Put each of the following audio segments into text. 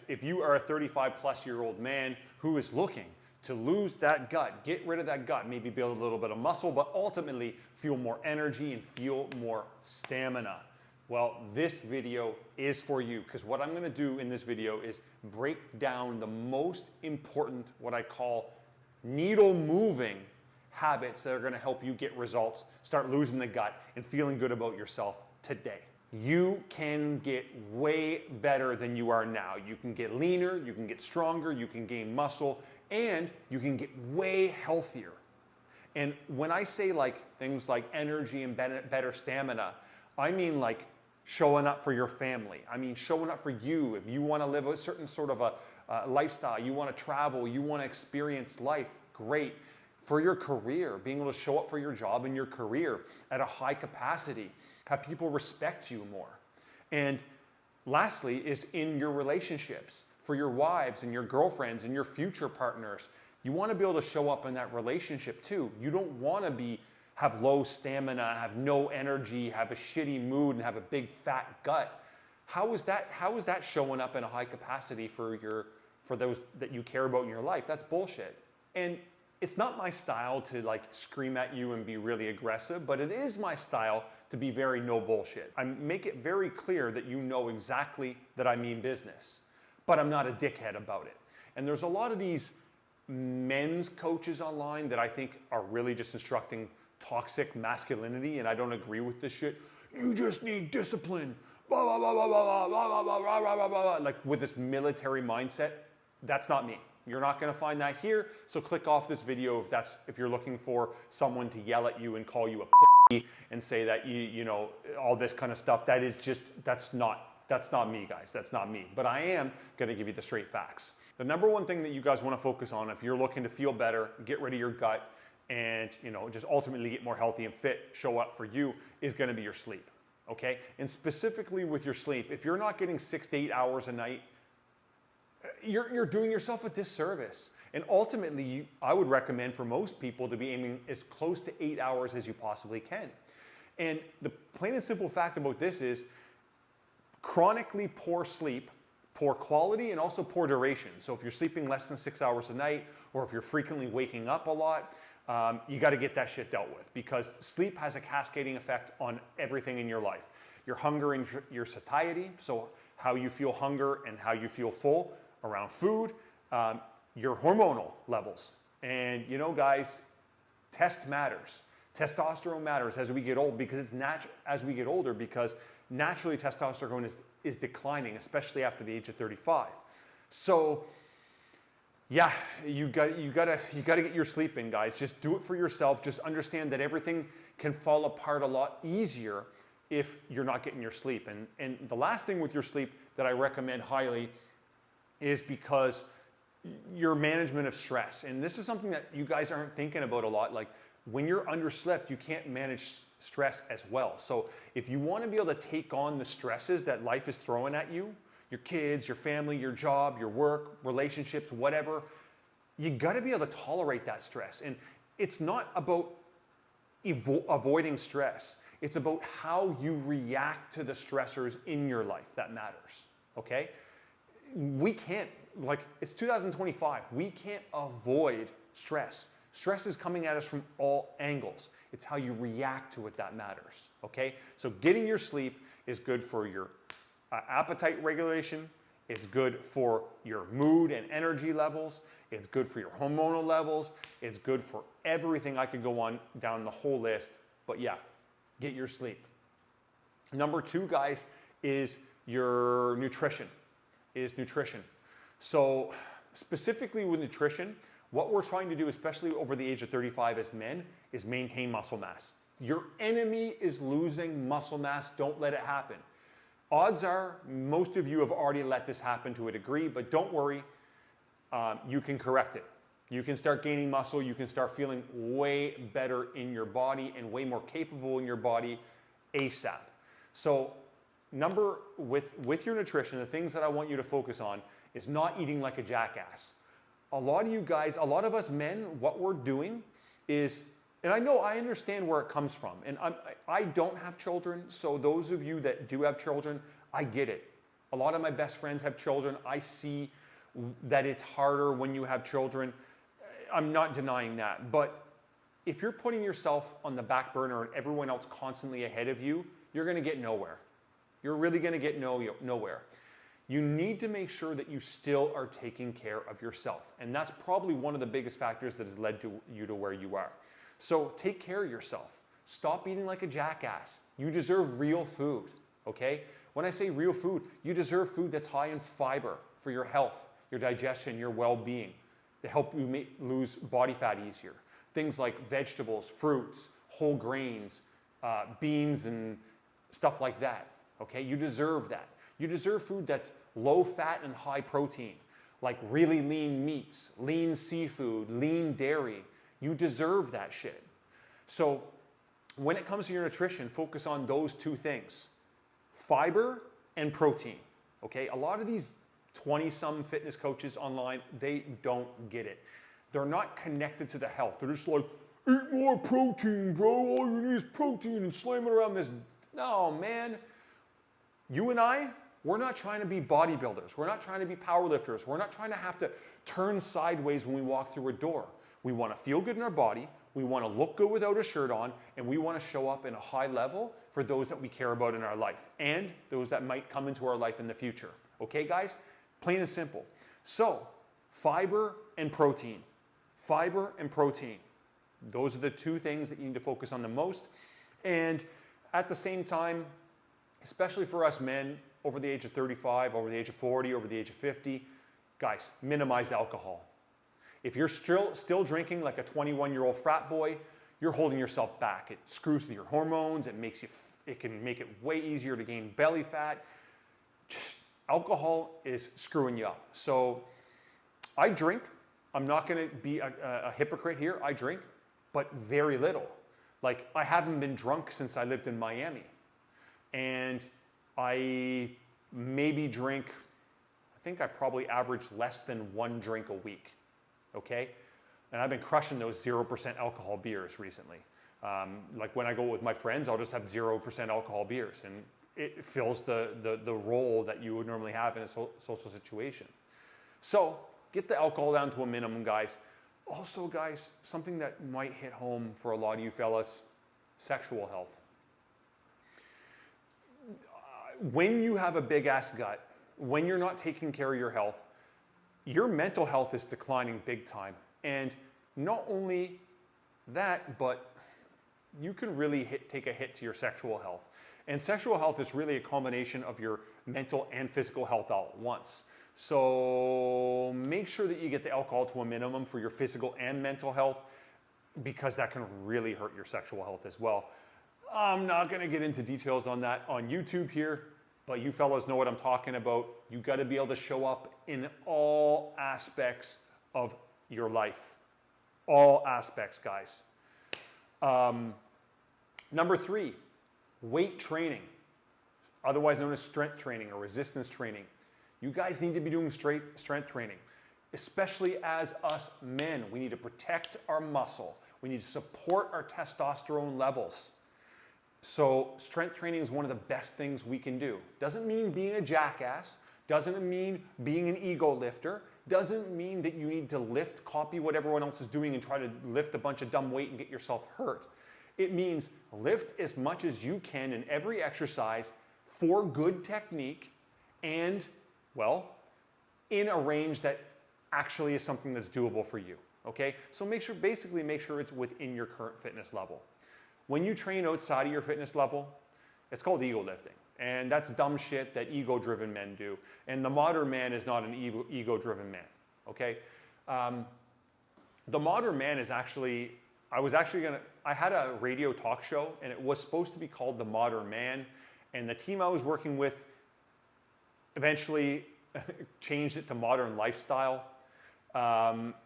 if you are a 35-plus-year-old man who is looking to lose that gut, get rid of that gut, maybe build a little bit of muscle, but ultimately feel more energy and feel more stamina, well, this video is for you, because what I'm gonna do in this video is break down the most important, what I call needle moving habits that are gonna help you get results, start losing the gut, and feeling good about yourself today. You can get way better than you are now. You can get leaner, you can get stronger, you can gain muscle, and you can get way healthier. And when I say like things like energy and better stamina, I mean like showing up for your family. I mean showing up for you. If you want to live a certain sort of a lifestyle, you want to travel, you want to experience life, great. For your career, being able to show up for your job and your career at a high capacity, have people respect you more. And lastly is in your relationships, for your wives and your girlfriends and your future partners. You want to be able to show up in that relationship too. You don't want to have low stamina, have no energy, have a shitty mood, and have a big fat gut. How is that showing up in a high capacity for those that you care about in your life? That's bullshit. And it's not my style to like scream at you and be really aggressive, but it is my style to be very no bullshit. I make it very clear that you know exactly that I mean business, but I'm not a dickhead about it. And there's a lot of these men's coaches online that I think are really just instructing toxic masculinity, and I don't agree with this shit. You just need discipline, blah, blah, blah, blah, blah, blah, blah, blah, blah, blah, blah, like with this military mindset. That's not me. You're not gonna find that here, so click off this video if you're looking for someone to yell at you and call you a pussy and say that you know, all this kind of stuff. That's not me, guys. That's not me. But I am gonna give you the straight facts. The number one thing that you guys wanna focus on if you're looking to feel better, get rid of your gut, and just ultimately get more healthy and fit, show up for you, is gonna be your sleep, okay? And specifically with your sleep, if you're not getting 6 to 8 hours a night, you're doing yourself a disservice. And ultimately, I would recommend for most people to be aiming as close to 8 hours as you possibly can. And the plain and simple fact about this is chronically poor sleep, poor quality, and also poor duration. So if you're sleeping less than 6 hours a night, or if you're frequently waking up a lot, you got to get that shit dealt with, because sleep has a cascading effect on everything in your life. Your hunger and your satiety, so how you feel hunger and how you feel full around food, your hormonal levels. And guys, test matters. Testosterone matters as we get old, because it's as we get older, because naturally testosterone is declining, especially after the age of 35. So yeah, you gotta get your sleep in, guys. Just do it for yourself. Just understand that everything can fall apart a lot easier if you're not getting your sleep. And the last thing with your sleep that I recommend highly is because your management of stress. And this is something that you guys aren't thinking about a lot. Like when you're underslept, you can't manage stress as well. So if you want to be able to take on the stresses that life is throwing at you, your kids, your family, your job, your work, relationships, whatever, you got to be able to tolerate that stress. And it's not about avoiding stress. It's about how you react to the stressors in your life that matters, okay? We can't, it's 2025. We can't avoid stress. Stress is coming at us from all angles. It's how you react to it that matters, okay? So getting your sleep is good for your appetite regulation. It's good for your mood and energy levels. It's good for your hormonal levels. It's good for everything. I could go on down the whole list, but yeah, get your sleep. Number two, guys, is your nutrition. So specifically with nutrition, what we're trying to do, especially over the age of 35 as men, is maintain muscle mass. Your enemy is losing muscle mass. Don't let it happen. Odds are most of you have already let this happen to a degree, but don't worry, you can correct it. You can start gaining muscle. You can start feeling way better in your body and way more capable in your body ASAP. So with your nutrition, the things that I want you to focus on is not eating like a jackass. A lot of you guys, a lot of us men, what we're doing is, and I understand where it comes from, and I don't have children, so those of you that do have children, I get it. A lot of my best friends have children. I see that it's harder when you have children. I'm not denying that. But if you're putting yourself on the back burner and everyone else constantly ahead of you, you're going to get nowhere. You're really going to get nowhere. You need to make sure that you still are taking care of yourself. And that's probably one of the biggest factors that has led to you to where you are. So take care of yourself. Stop eating like a jackass. You deserve real food, okay? When I say real food, you deserve food that's high in fiber for your health, your digestion, your well-being, to help you lose body fat easier. Things like vegetables, fruits, whole grains, beans and stuff like that, okay? You deserve that. You deserve food that's low fat and high protein, like really lean meats, lean seafood, lean dairy. You deserve that shit. So when it comes to your nutrition, focus on those two things, fiber and protein, okay? A lot of these 20-some fitness coaches online, they don't get it. They're not connected to the health. They're just like, eat more protein, bro. All you need is protein and slam it around this. No, man. You and I, we're not trying to be bodybuilders. We're not trying to be powerlifters. We're not trying to have to turn sideways when we walk through a door. We want to feel good in our body. We want to look good without a shirt on, and we want to show up in a high level for those that we care about in our life and those that might come into our life in the future. Okay, guys? Plain and simple. So, fiber and protein. Fiber and protein. Those are the two things that you need to focus on the most. And at the same time, especially for us men over the age of 35, over the age of 40, over the age of 50, guys, minimize alcohol. If you're still drinking like a 21-year-old frat boy, you're holding yourself back. It screws with your hormones. It can make it way easier to gain belly fat. Alcohol is screwing you up. So I drink. I'm not going to be a hypocrite here. I drink, but very little. Like, I haven't been drunk since I lived in Miami. And I maybe drink, I think I probably average less than one drink a week. Okay? And I've been crushing those 0% alcohol beers recently. Like when I go with my friends, I'll just have 0% alcohol beers. And it fills the role that you would normally have in a social situation. So get the alcohol down to a minimum, guys. Also, guys, something that might hit home for a lot of you fellas, sexual health. When you have a big ass gut, when you're not taking care of your health, your mental health is declining big time. And not only that, but you can really take a hit to your sexual health. And sexual health is really a combination of your mental and physical health all at once. So make sure that you get the alcohol to a minimum for your physical and mental health, because that can really hurt your sexual health as well. I'm not gonna get into details on that on YouTube here, but you fellas know what I'm talking about. You gotta be able to show up in all aspects of your life. All aspects, guys. Number 3, weight training, otherwise known as strength training or resistance training. You guys need to be doing strength training, especially as us men. We need to protect our muscle. We need to support our testosterone levels. So strength training is one of the best things we can do. Doesn't mean being a jackass. Doesn't mean being an ego lifter. Doesn't mean that you need to copy what everyone else is doing and try to lift a bunch of dumb weight and get yourself hurt. It means lift as much as you can in every exercise for good technique and, well, in a range that actually is something that's doable for you, okay? So basically make sure it's within your current fitness level. When you train outside of your fitness level, it's called ego lifting. And that's dumb shit that ego-driven men do. And the modern man is not an ego-driven man, okay? The modern man is actually, I had a radio talk show and it was supposed to be called The Modern Man. And the team I was working with eventually changed it to Modern Lifestyle,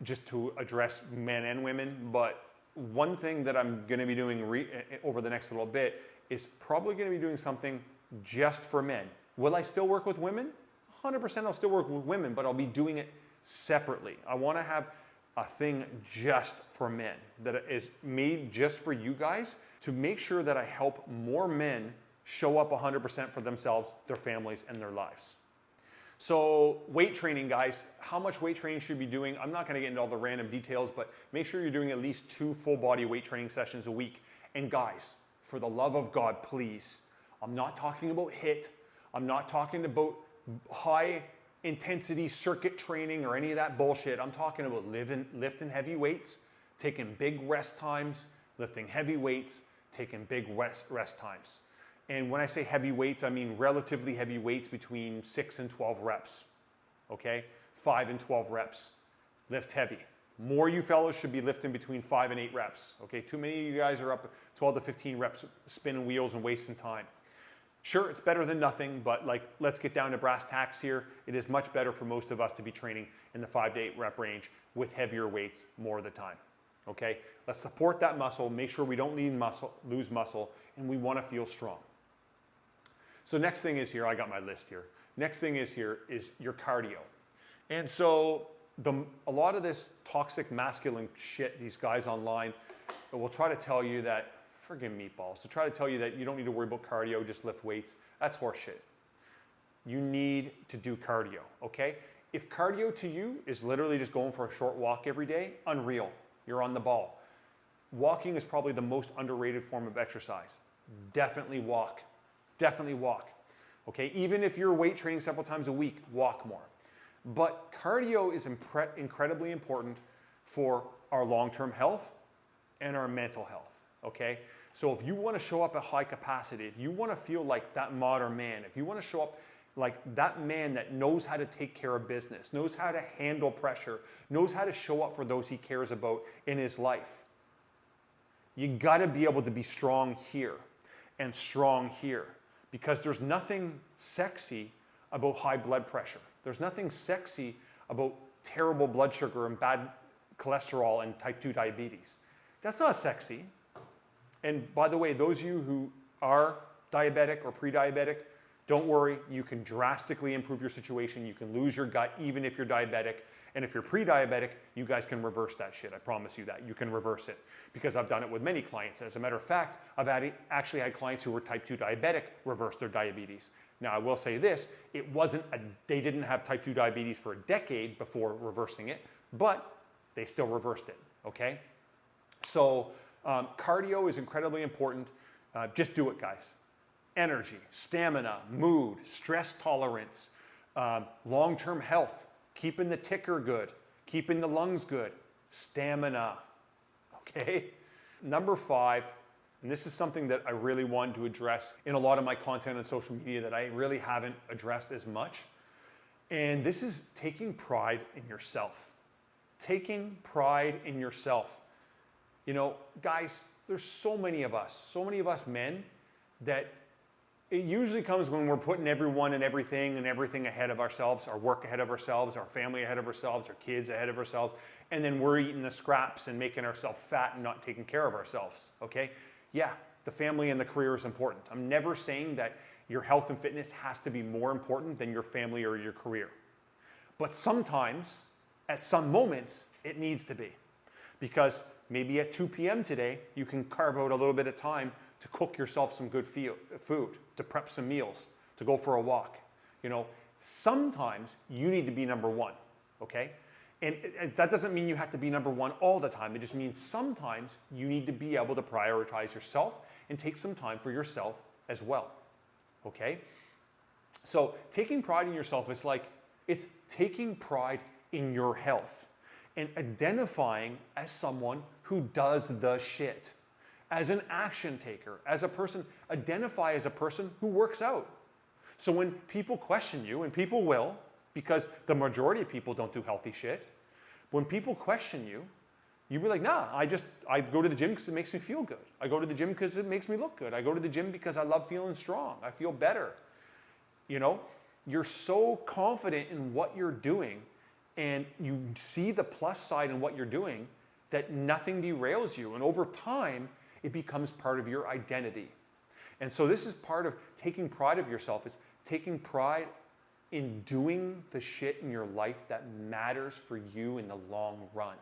just to address men and women. But one thing that I'm gonna be doing over the next little bit is probably gonna be doing something just for men. Will I still work with women? 100% I'll still work with women, but I'll be doing it separately. I wanna have a thing just for men that is made just for you guys to make sure that I help more men show up 100% for themselves, their families, and their lives. So weight training, guys, how much weight training should you be doing? I'm not gonna get into all the random details, but make sure you're doing at least 2 full body weight training sessions a week. And guys, for the love of God, please, I'm not talking about HIIT. I'm not talking about high intensity circuit training or any of that bullshit. I'm talking about lifting heavy weights, taking big rest times, lifting heavy weights, taking big rest times. And when I say heavy weights, I mean relatively heavy weights between 6 and 12 reps, okay? 5 and 12 reps, lift heavy. More you fellas should be lifting between 5 and 8 reps, okay? Too many of you guys are up 12 to 15 reps spinning wheels and wasting time. Sure, it's better than nothing, but like, let's get down to brass tacks here. It is much better for most of us to be training in the 5 to 8 rep range with heavier weights more of the time, okay? Let's support that muscle, make sure we don't lose muscle, and we wanna feel strong. So next thing is here, I got my list here. Next thing is here is your cardio. And so a lot of this toxic masculine shit, these guys online will try to tell you that, forgive meatballs, to try to tell you that you don't need to worry about cardio, just lift weights. That's horseshit. You need to do cardio, okay? If cardio to you is literally just going for a short walk every day, unreal. You're on the ball. Walking is probably the most underrated form of exercise. Definitely walk. Definitely walk, okay? Even if you're weight training several times a week, walk more. But cardio is incredibly important for our long-term health and our mental health, okay? So if you want to show up at high capacity, if you want to feel like that modern man, if you want to show up like that man that knows how to take care of business, knows how to handle pressure, knows how to show up for those he cares about in his life, you got to be able to be strong here and strong here. Because there's nothing sexy about high blood pressure. There's nothing sexy about terrible blood sugar and bad cholesterol and type 2 diabetes. That's not sexy. And by the way, those of you who are diabetic or pre-diabetic, don't worry, you can drastically improve your situation. You can lose your gut even if you're diabetic. And if you're pre-diabetic, you guys can reverse that shit. I promise you that. You can reverse it because I've done it with many clients. As a matter of fact, I've actually had clients who were type 2 diabetic reverse their diabetes. Now, I will say this, they didn't have type 2 diabetes for a decade before reversing it, but they still reversed it, okay? So cardio is incredibly important. Just do it, guys. Energy, stamina, mood, stress tolerance, long-term health, keeping the ticker good, keeping the lungs good, stamina, okay? Number 5, and this is something that I really want to address in a lot of my content on social media that I really haven't addressed as much, and this is taking pride in yourself. Taking pride in yourself. You know, guys, there's so many of us men that it usually comes when we're putting everyone and everything ahead of ourselves, our work ahead of ourselves, our family ahead of ourselves, our kids ahead of ourselves, and then we're eating the scraps and making ourselves fat and not taking care of ourselves, okay? Yeah, the family and the career is important. I'm never saying that your health and fitness has to be more important than your family or your career. But sometimes, at some moments, it needs to be. Because maybe at 2 p.m. today, you can carve out a little bit of time to cook yourself some good food, to prep some meals, to go for a walk. You know, sometimes you need to be number 1, okay? And that doesn't mean you have to be number 1 all the time. It just means sometimes you need to be able to prioritize yourself and take some time for yourself as well, okay? So taking pride in yourself is like, it's taking pride in your health and identifying as someone who does the shit. As an action taker, as a person, identify as a person who works out. So when people question you, and people will, because the majority of people don't do healthy shit, when people question you, you be like, nah, I go to the gym because it makes me feel good. I go to the gym because it makes me look good. I go to the gym because I love feeling strong. I feel better. You know, you're so confident in what you're doing and you see the plus side in what you're doing that nothing derails you. And over time, it becomes part of your identity. And so this is part of taking pride of yourself, is taking pride in doing the shit in your life that matters for you in the long run.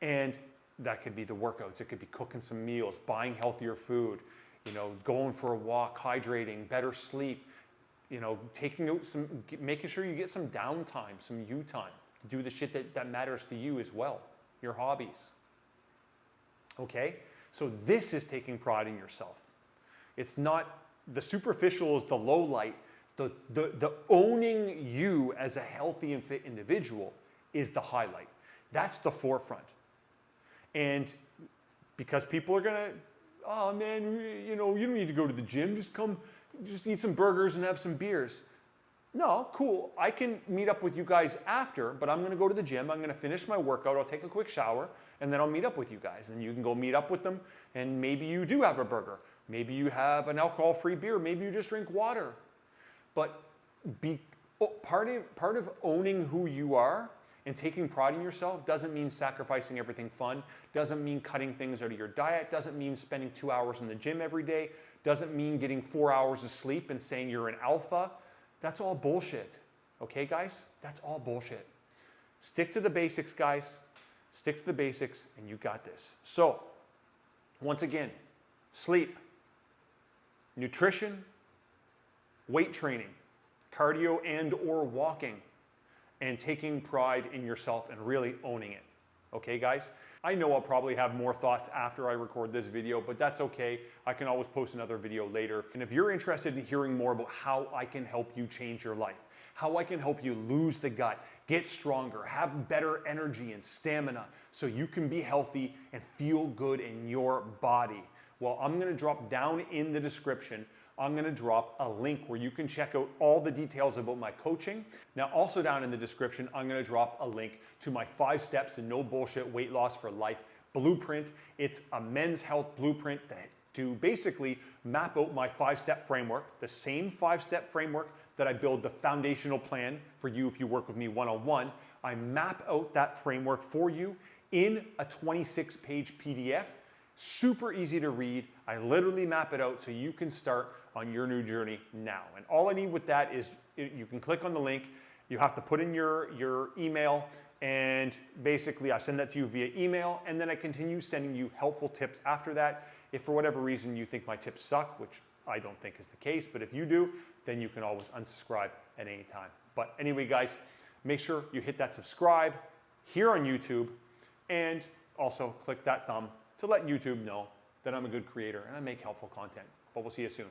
And that could be the workouts, it could be cooking some meals, buying healthier food, you know, going for a walk, hydrating, better sleep, taking out making sure you get some downtime, some you time to do the shit that matters to you as well, your hobbies. Okay? So this is taking pride in yourself. It's not, the superficial is the low light. The owning you as a healthy and fit individual is the highlight. That's the forefront. And because people are gonna, oh man, you don't need to go to the gym, just eat some burgers and have some beers. No, cool, I can meet up with you guys after, but I'm gonna go to the gym, I'm gonna finish my workout, I'll take a quick shower, and then I'll meet up with you guys. And you can go meet up with them, and maybe you do have a burger, maybe you have an alcohol-free beer, maybe you just drink water. But part of owning who you are and taking pride in yourself doesn't mean sacrificing everything fun, doesn't mean cutting things out of your diet, doesn't mean spending 2 hours in the gym every day, doesn't mean getting 4 hours of sleep and saying you're an alpha. That's all bullshit. Okay, guys? That's all bullshit. Stick to the basics, guys. Stick to the basics, and you got this. So, once again, sleep, nutrition, weight training, cardio and or walking, and taking pride in yourself and really owning it. Okay, guys? I know I'll probably have more thoughts after I record this video, but that's okay. I can always post another video later. And if you're interested in hearing more about how I can help you change your life, how I can help you lose the gut, get stronger, have better energy and stamina so you can be healthy and feel good in your body, well, I'm gonna drop down in the description, I'm gonna drop a link where you can check out all the details about my coaching. Now, also down in the description, I'm gonna drop a link to my 5 steps to no bullshit weight loss for life blueprint. It's a men's health blueprint to basically map out my 5-step framework, the same 5-step framework that I build the foundational plan for you if you work with me one-on-one. I map out that framework for you in a 26-page PDF. Super easy to read. I literally map it out so you can start on your new journey now. And all I need with that is you can click on the link. You have to put in your email, and basically I send that to you via email, and then I continue sending you helpful tips after that. If for whatever reason you think my tips suck, which I don't think is the case, but if you do, then you can always unsubscribe at any time. But anyway, guys, make sure you hit that subscribe here on YouTube, and also click that thumb to let YouTube know that I'm a good creator and I make helpful content. But we'll see you soon.